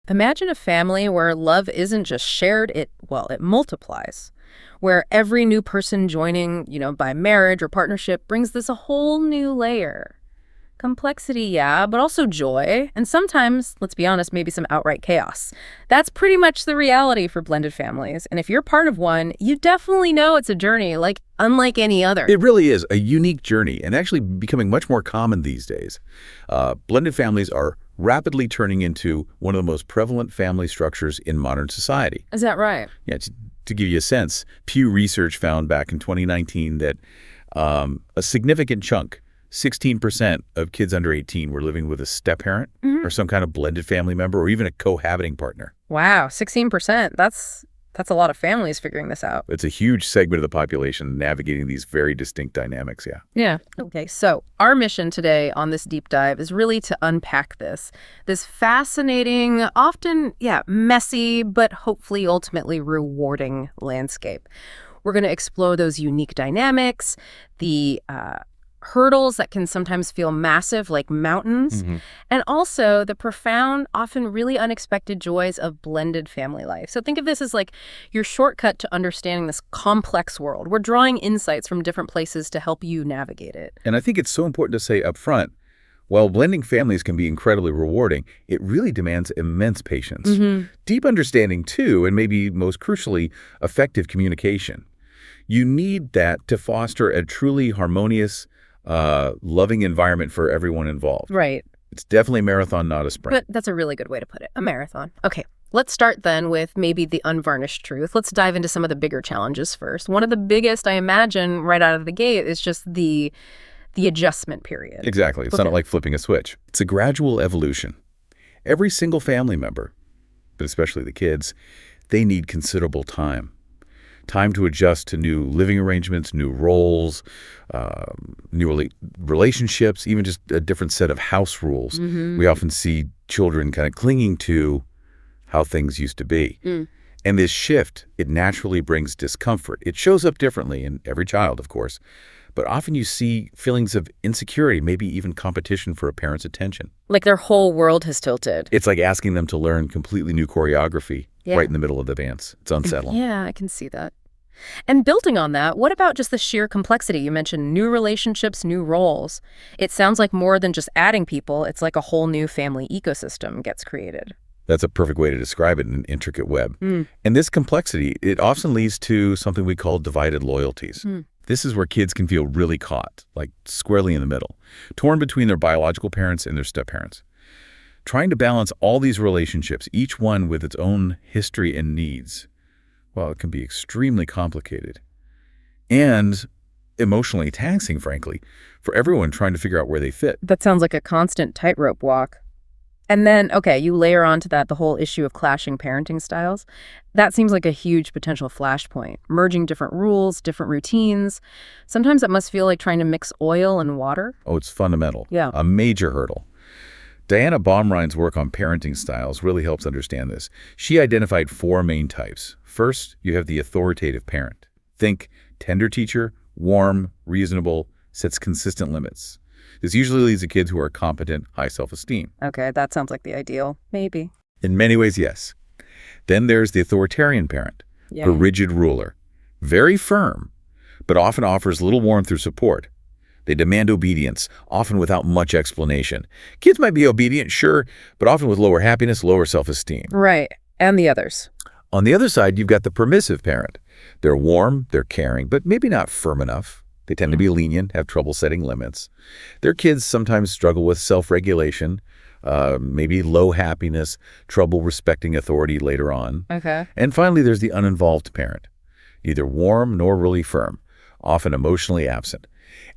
Imagine a family where love isn't just shared, it multiplies. Where every new person joining, by marriage or partnership brings this a whole new layer. Complexity, yeah, but also joy, and sometimes, let's be honest, maybe some outright chaos. That's pretty much the reality for blended families, and if you're part of one, you definitely know it's a journey, unlike any other. It really is a unique journey and actually becoming much more common these days. Blended families are rapidly turning into one of the most prevalent family structures in modern society. Is that right? Yeah, to give you a sense, Pew Research found back in 2019 that a significant chunk, 16% of kids under 18 were living with a step-parent or some kind of blended family member or even a cohabiting partner. Wow, 16%. That's a lot of families figuring this out. It's a huge segment of the population navigating these very distinct dynamics, yeah. Yeah. Okay, so our mission today on this deep dive is really to unpack this fascinating, often, messy, but hopefully ultimately rewarding landscape. We're going to explore those unique dynamics, the hurdles that can sometimes feel massive like mountains, and also the profound, often really unexpected joys of blended family life. So think of this as like your shortcut to understanding this complex world. We're drawing insights from different places to help you navigate it. And I think it's so important to say up front, while blending families can be incredibly rewarding, it really demands immense patience, deep understanding too, and maybe most crucially, effective communication. You need that to foster a truly harmonious, loving environment for everyone involved. Right. It's definitely a marathon, not a sprint. But that's a really good way to put it, a marathon. Okay, let's start then with maybe the unvarnished truth. Let's dive into some of the bigger challenges first. One of the biggest, I imagine, right out of the gate is just the adjustment period. Exactly. It's not like flipping a switch. It's a gradual evolution. Every single family member, but especially the kids, they need considerable time. Time to adjust to new living arrangements, new roles, new relationships, even just a different set of house rules. We often see children kind of clinging to how things used to be. And this shift, it naturally brings discomfort. It shows up differently in every child, of course. But often you see feelings of insecurity, maybe even competition for a parent's attention. Like their whole world has tilted. It's like asking them to learn completely new choreography right in the middle of the dance. It's unsettling. Yeah, I can see that. And building on that, what about just the sheer complexity? You mentioned new relationships, new roles. It sounds like more than just adding people. It's like a whole new family ecosystem gets created. That's a perfect way to describe it, an intricate web. And this complexity, it often leads to something we call divided loyalties. This is where kids can feel really caught, like squarely in the middle, torn between their biological parents and their step-parents. Trying to balance all these relationships, each one with its own history and needs, well, it can be extremely complicated and emotionally taxing, frankly, for everyone trying to figure out where they fit. That sounds like a constant tightrope walk. And then, okay, you layer onto that the whole issue of clashing parenting styles. That seems like a huge potential flashpoint, merging different rules, different routines. Sometimes it must feel like trying to mix oil and water. Oh, it's fundamental. Yeah. A major hurdle. Diana Baumrein's work on parenting styles really helps understand this. She identified 4 main types. First, you have the authoritative parent. Think tender teacher, warm, reasonable, sets consistent limits. This usually leads to kids who are competent, high self-esteem. Okay, that sounds like the ideal. Maybe. In many ways, yes. Then there's the authoritarian parent, a rigid ruler. Very firm, but often offers little warmth or support. They demand obedience, often without much explanation. Kids might be obedient, sure, but often with lower happiness, lower self-esteem. Right, and the others. On the other side, you've got the permissive parent. They're warm, they're caring, but maybe not firm enough. They tend to be lenient, have trouble setting limits. Their kids sometimes struggle with self-regulation, maybe low happiness, trouble respecting authority later on. Okay. And finally, there's the uninvolved parent, neither warm nor really firm, often emotionally absent.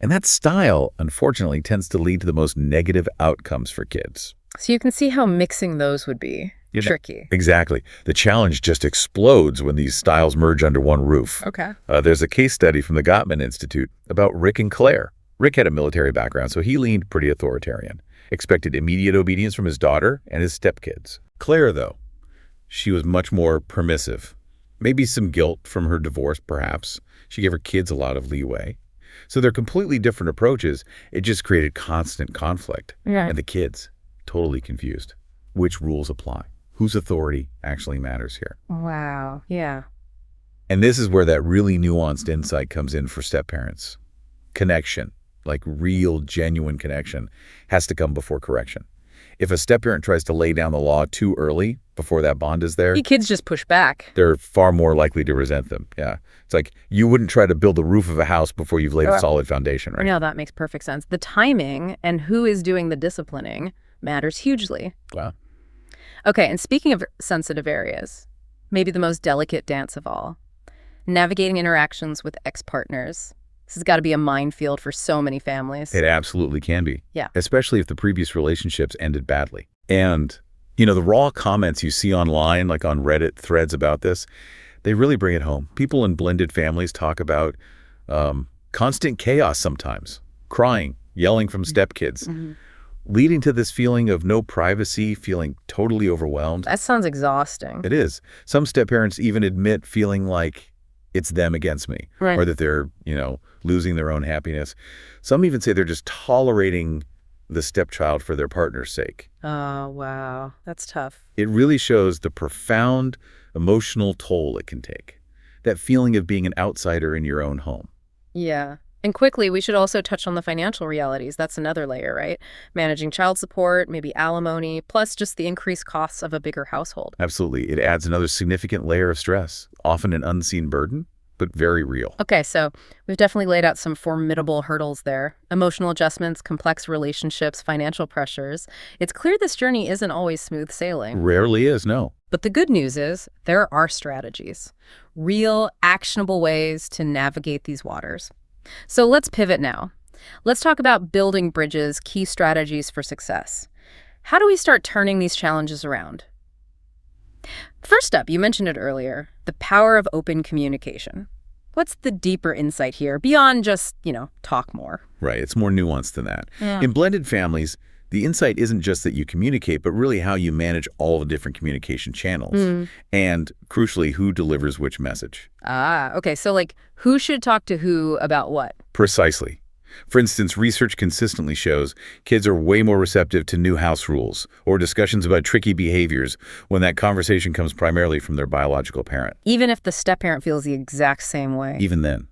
And that style, unfortunately, tends to lead to the most negative outcomes for kids. So you can see how mixing those would be tricky. Exactly. The challenge just explodes when these styles merge under one roof. Okay. There's a case study from the Gottman Institute about Rick and Claire. Rick had a military background, so he leaned pretty authoritarian, expected immediate obedience from his daughter and his stepkids. Claire, though, she was much more permissive. Maybe some guilt from her divorce, perhaps. She gave her kids a lot of leeway. So they're completely different approaches. It just created constant conflict. Yeah. And the kids, totally confused. Which rules apply? whose authority actually matters here. Wow. Yeah. And this is where that really nuanced insight comes in for step-parents. Connection, like real, genuine connection, has to come before correction. If a step-parent tries to lay down the law too early, before that bond is there, The kids just push back. they're far more likely to resent them. Yeah. It's like you wouldn't try to build the roof of a house before you've laid a solid foundation, right? No, that makes perfect sense. The timing and who is doing the disciplining matters hugely. Wow. Okay, and speaking of sensitive areas, maybe the most delicate dance of all, navigating interactions with ex-partners. This has got to be a minefield for so many families. It absolutely can be. Yeah. Especially if the previous relationships ended badly. And, the raw comments you see online, like on Reddit threads about this, they really bring it home. People in blended families talk about constant chaos sometimes, crying, yelling from stepkids, leading to this feeling of no privacy, feeling totally overwhelmed. That sounds exhausting. It is. Some step-parents even admit feeling like it's them against me, Right. or that they're, losing their own happiness. Some even say they're just tolerating the stepchild for their partner's sake. Oh, wow. That's tough. It really shows the profound emotional toll it can take, that feeling of being an outsider in your own home. Yeah. And quickly, we should also touch on the financial realities. That's another layer, right? Managing child support, maybe alimony, plus just the increased costs of a bigger household. Absolutely. It adds another significant layer of stress, often an unseen burden, but very real. Okay, so we've definitely laid out some formidable hurdles there. Emotional adjustments, complex relationships, financial pressures. It's clear this journey isn't always smooth sailing. Rarely is, no. But the good news is there are strategies, real, actionable ways to navigate these waters. So let's pivot now. Let's talk about building bridges, key strategies for success. How do we start turning these challenges around? First up, you mentioned it earlier, the power of open communication. What's the deeper insight here beyond just, talk more? Right. It's more nuanced than that. Yeah. In blended families, the insight isn't just that you communicate, but really how you manage all the different communication channels. And crucially, who delivers which message. Ah, okay. So who should talk to who about what? Precisely. For instance, research consistently shows kids are way more receptive to new house rules or discussions about tricky behaviors when that conversation comes primarily from their biological parent. Even if the step-parent feels the exact same way. Even then.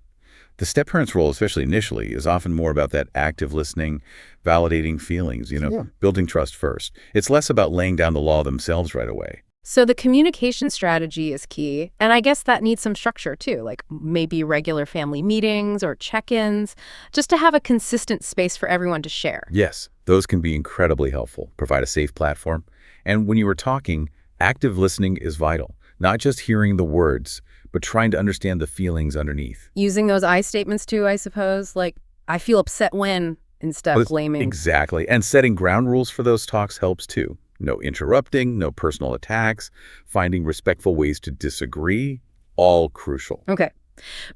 The step-parent's role, especially initially, is often more about that active listening, validating feelings, building trust first. It's less about laying down the law themselves right away. So the communication strategy is key, and I guess that needs some structure too, like maybe regular family meetings or check-ins, just to have a consistent space for everyone to share. Yes, those can be incredibly helpful, provide a safe platform. And when you were talking, active listening is vital, not just hearing the words, but trying to understand the feelings underneath. Using those I statements too, I suppose, like, I feel upset when, instead of blaming. Exactly, and setting ground rules for those talks helps too. No interrupting, no personal attacks, finding respectful ways to disagree, all crucial. Okay.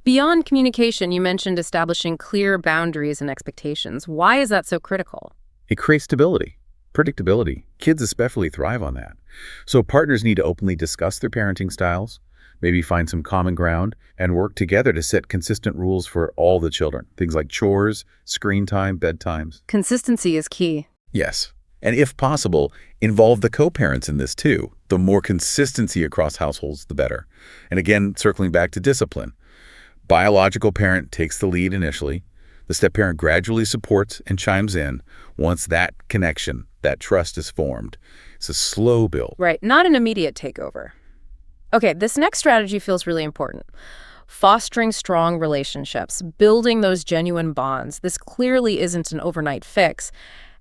Beyond communication, you mentioned establishing clear boundaries and expectations. Why is that so critical? It creates stability, predictability. Kids especially thrive on that. So partners need to openly discuss their parenting styles, maybe find some common ground, and work together to set consistent rules for all the children. Things like chores, screen time, bedtimes. Consistency is key. Yes. And if possible, involve the co-parents in this too. The more consistency across households, the better. And again, circling back to discipline. Biological parent takes the lead initially. The step-parent gradually supports and chimes in once that connection, that trust is formed. It's a slow build. Right, not an immediate takeover. Okay, this next strategy feels really important. Fostering strong relationships, building those genuine bonds. This clearly isn't an overnight fix.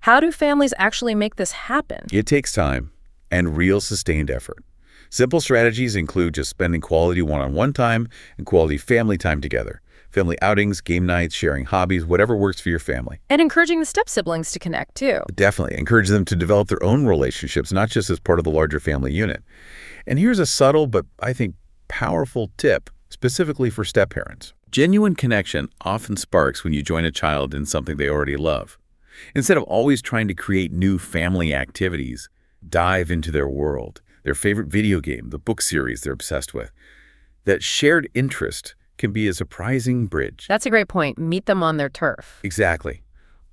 How do families actually make this happen? It takes time and real sustained effort. Simple strategies include just spending quality one-on-one time and quality family time together. Family outings, game nights, sharing hobbies, whatever works for your family. And encouraging the step-siblings to connect, too. Definitely. Encourage them to develop their own relationships, not just as part of the larger family unit. And here's a subtle but, I think, powerful tip, specifically for step-parents. Genuine connection often sparks when you join a child in something they already love. Instead of always trying to create new family activities, dive into their world, their favorite video game, the book series they're obsessed with. That shared interest can be a surprising bridge. That's a great point. Meet them on their turf. Exactly.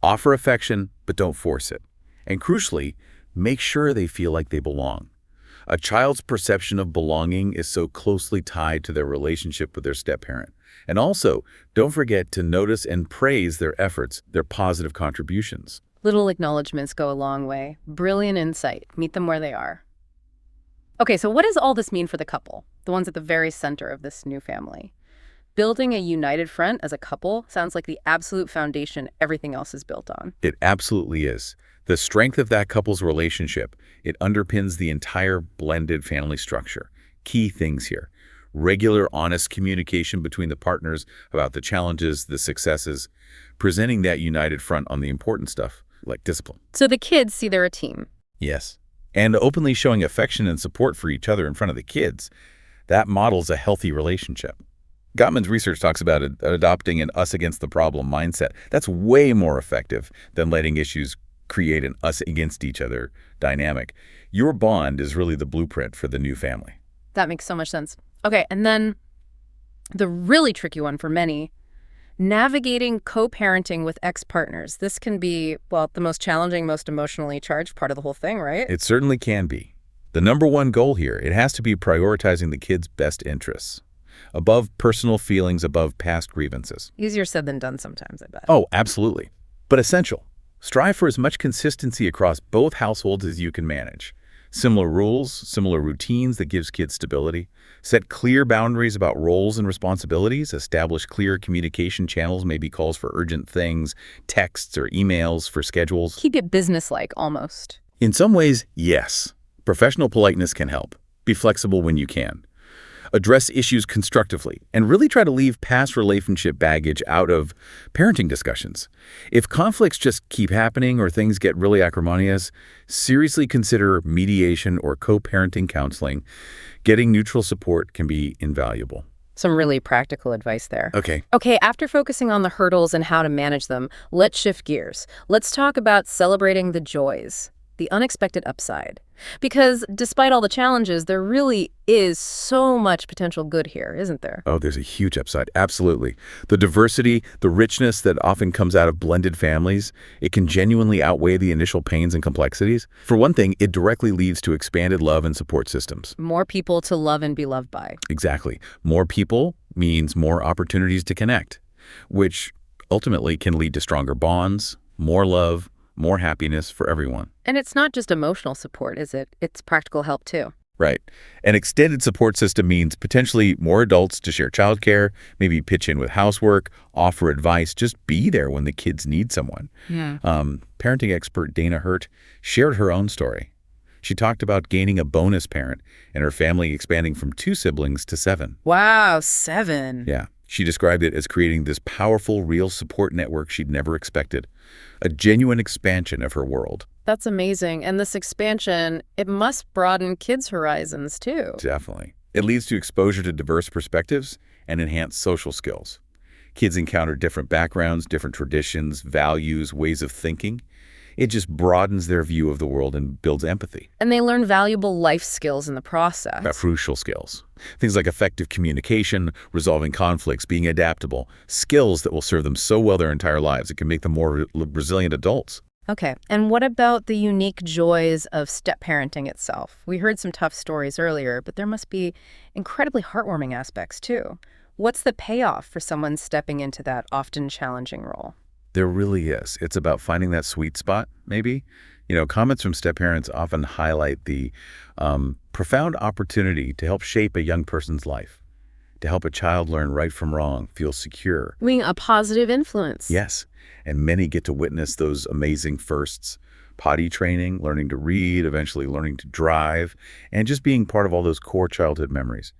Offer affection, but don't force it. And crucially, make sure they feel like they belong. A child's perception of belonging is so closely tied to their relationship with their step-parent. And also, don't forget to notice and praise their efforts, their positive contributions. Little acknowledgments go a long way. Brilliant insight. Meet them where they are. Okay, so what does all this mean for the couple, the ones at the very center of this new family? Building a united front as a couple sounds like the absolute foundation everything else is built on. It absolutely is. The strength of that couple's relationship, it underpins the entire blended family structure. Key things here. Regular, honest communication between the partners about the challenges, the successes, presenting that united front on the important stuff, like discipline. So the kids see they're a team. Yes. And openly showing affection and support for each other in front of the kids. That models a healthy relationship. Gottman's research talks about adopting an us against the problem mindset. That's way more effective than letting issues create an us against each other dynamic. Your bond is really the blueprint for the new family. That makes so much sense. Okay, and then the really tricky one for many, navigating co-parenting with ex-partners. This can be, well, the most challenging, most emotionally charged part of the whole thing, right? It certainly can be. The number one goal here, it has to be prioritizing the kids' best interests. Above personal feelings, above past grievances. Easier said than done sometimes, I bet. Oh, absolutely. But essential. Strive for as much consistency across both households as you can manage. Similar rules, similar routines that gives kids stability. Set clear boundaries about roles and responsibilities. Establish clear communication channels, maybe calls for urgent things, texts or emails for schedules. Keep it businesslike, almost. In some ways, yes. Professional politeness can help. Be flexible when you can. Address issues constructively, and really try to leave past relationship baggage out of parenting discussions. If conflicts just keep happening or things get really acrimonious, seriously consider mediation or co-parenting counseling. Getting neutral support can be invaluable. Some really practical advice there. Okay. Okay, after focusing on the hurdles and how to manage them, let's shift gears. Let's talk about celebrating the joys, the unexpected upside. Because despite all the challenges, there really is so much potential good here, isn't there? Oh, there's a huge upside. Absolutely. The diversity, the richness that often comes out of blended families, it can genuinely outweigh the initial pains and complexities. For one thing, it directly leads to expanded love and support systems. More people to love and be loved by. Exactly. More people means more opportunities to connect, which ultimately can lead to stronger bonds, more love, more happiness for everyone. And it's not just emotional support, is it? It's practical help, too. Right. An extended support system means potentially more adults to share childcare, maybe pitch in with housework, offer advice, just be there when the kids need someone. Yeah. Parenting expert Dana Hurt shared her own story. She talked about gaining a bonus parent and her family expanding from 2 siblings to 7. Wow, 7. Yeah. She described it as creating this powerful, real support network she'd never expected. A genuine expansion of her world. That's amazing. And this expansion, it must broaden kids' horizons, too. Definitely. It leads to exposure to diverse perspectives and enhanced social skills. Kids encounter different backgrounds, different traditions, values, ways of thinking. It just broadens their view of the world and builds empathy. And they learn valuable life skills in the process. Crucial skills. Things like effective communication, resolving conflicts, being adaptable. Skills that will serve them so well their entire lives. It can make them more resilient adults. Okay. And what about the unique joys of step-parenting itself? We heard some tough stories earlier, but there must be incredibly heartwarming aspects, too. What's the payoff for someone stepping into that often challenging role? There really is. It's about finding that sweet spot, maybe. Comments from step-parents often highlight the profound opportunity to help shape a young person's life, to help a child learn right from wrong, feel secure. Being a positive influence. Yes, and many get to witness those amazing firsts. Potty training, learning to read, eventually learning to drive, and just being part of all those core childhood memories.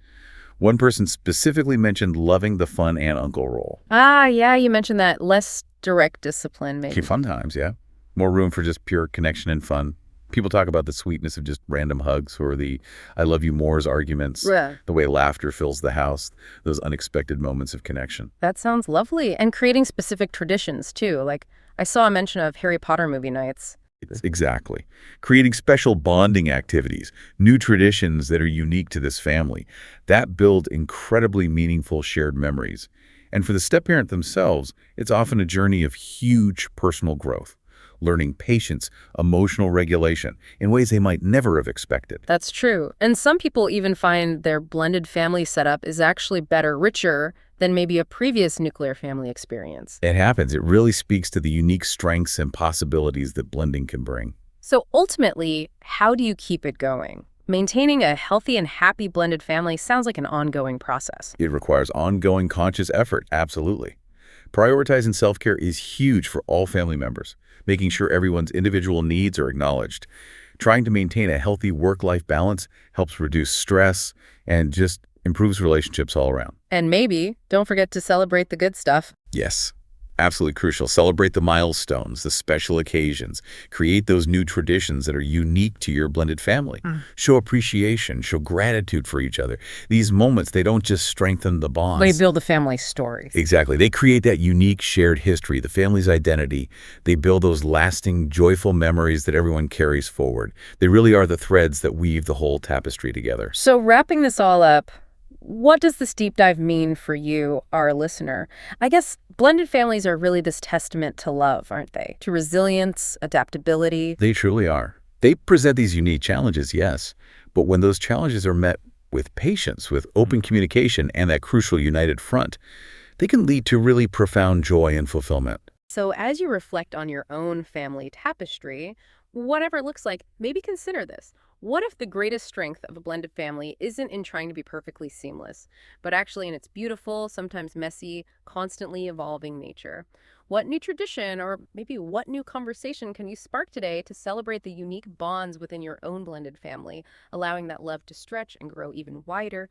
One person specifically mentioned loving the fun aunt uncle role. Ah, yeah, you mentioned that. Less direct discipline, maybe. Keep fun times, yeah. More room for just pure connection and fun. People talk about the sweetness of just random hugs or the I love you more's arguments, Yeah. the way laughter fills the house, those unexpected moments of connection. That sounds lovely. And creating specific traditions, too. Like, I saw a mention of Harry Potter movie nights. Exactly. Creating special bonding activities, new traditions that are unique to this family, that build incredibly meaningful shared memories. And for the step-parent themselves, it's often a journey of huge personal growth, learning patience, emotional regulation in ways they might never have expected. That's true. And some people even find their blended family setup is actually better, richer than maybe a previous nuclear family experience. It happens. It really speaks to the unique strengths and possibilities that blending can bring. So ultimately, how do you keep it going? Maintaining a healthy and happy blended family sounds like an ongoing process. It requires ongoing conscious effort, absolutely. Prioritizing self-care is huge for all family members, making sure everyone's individual needs are acknowledged. Trying to maintain a healthy work-life balance helps reduce stress and just improves relationships all around. And maybe don't forget to celebrate the good stuff. Yes, absolutely crucial. Celebrate the milestones, the special occasions. Create those new traditions that are unique to your blended family. Show appreciation, show gratitude for each other. These moments, they don't just strengthen the They bonds. build the family stories. Exactly. They create that unique shared history, the family's identity. They build those lasting, joyful memories that everyone carries forward. They really are the threads that weave the whole tapestry together. So wrapping this all up, what does this deep dive mean for you, our listener? I guess blended families are really this testament to love, aren't they? To resilience, adaptability. They truly are. They present these unique challenges, yes, but when those challenges are met with patience, with open communication, and that crucial united front, they can lead to really profound joy and fulfillment. So as you reflect on your own family tapestry, whatever it looks like, maybe consider this. What if the greatest strength of a blended family isn't in trying to be perfectly seamless, but actually in its beautiful, sometimes messy, constantly evolving nature? What new tradition or maybe what new conversation can you spark today to celebrate the unique bonds within your own blended family, allowing that love to stretch and grow even wider?